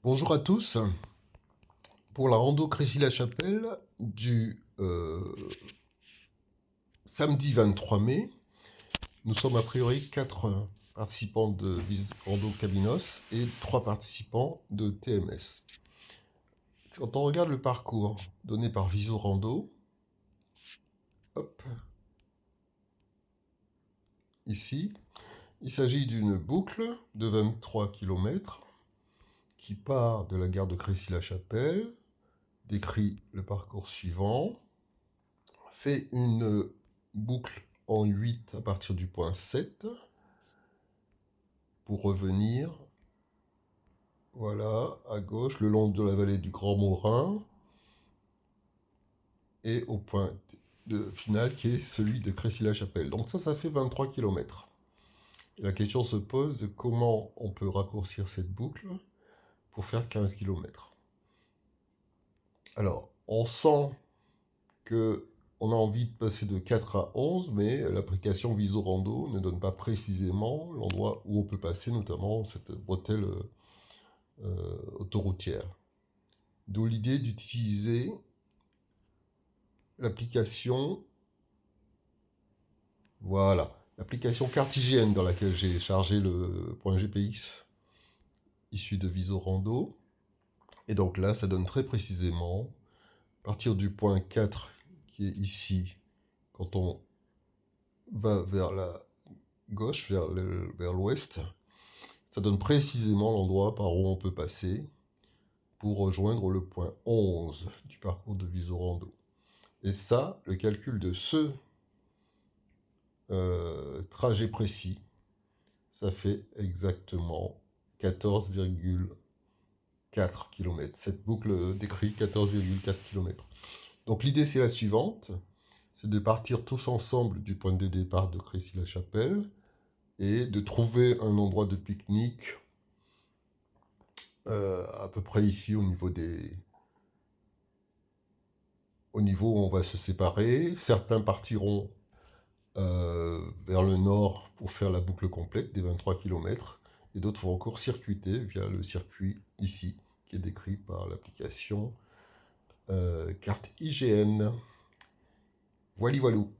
Bonjour à tous. Pour la rando Crécy-la-Chapelle du samedi 23 mai, nous sommes a priori 4 participants de Rando Cabinos et 3 participants de TMS. Quand on regarde le parcours donné par Viso Rando, hop, ici, il s'agit d'une boucle de 23 km qui part de la gare de Crécy-la-Chapelle, décrit le parcours suivant, fait une boucle en 8 à partir du point 7 pour revenir, voilà, à gauche, le long de la vallée du Grand Morin et au point final qui est celui de Crécy-la-Chapelle. Donc ça fait 23 km. Et la question se pose de comment on peut raccourcir cette boucle pour faire 15 km. Alors, on sent que on a envie de passer de 4 à 11, mais l'application Viso Rando ne donne pas précisément l'endroit où on peut passer, notamment cette bretelle autoroutière. D'où l'idée d'utiliser l'application, voilà, l'application Cartesian dans laquelle j'ai chargé le point GPX issu de Viso Rando. Et donc là, ça donne très précisément, à partir du point 4 qui est ici, quand on va vers la gauche, vers l'ouest, ça donne précisément l'endroit par où on peut passer pour rejoindre le point 11 du parcours de Viso Rando. Et ça, le calcul de ce trajet précis, ça fait exactement 14,4 km. Cette boucle décrit 14,4 km. Donc l'idée c'est la suivante, c'est de partir tous ensemble du point de départ de Crécy-la-Chapelle et de trouver un endroit de pique-nique à peu près ici au niveau où on va se séparer. Certains partiront vers le nord pour faire la boucle complète des 23 km et d'autres vont encore circuiter via le circuit ici qui est décrit par l'application carte IGN. Voilou voilou.